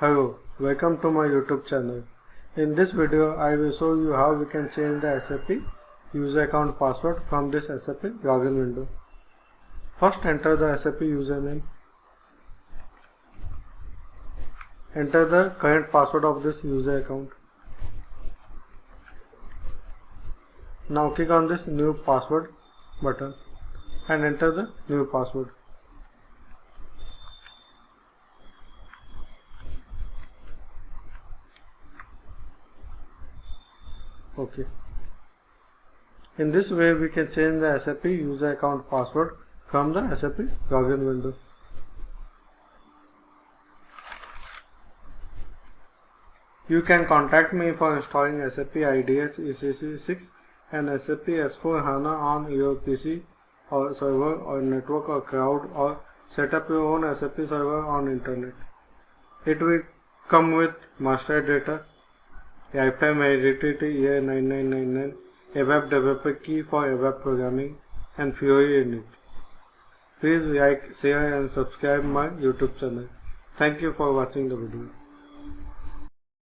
Hello, welcome to my YouTube channel. In this video, I will show you how we can change the SAP user account password from this SAP login window. First, enter the SAP username. Enter the current password of this user account. Now click on this new password button and enter the new password. Okay. In this way, we can change the SAP user account password from the SAP login window. You can contact me for installing SAP IDES ECC6 and SAP S4 HANA on your PC or server or network or cloud, or set up your own SAP server on internet. It will come with master data, lifetime validity year 9999, ABAP developer key for ABAP programming, and FIORI in it. Please like, share and subscribe my YouTube channel. Thank you for watching the video.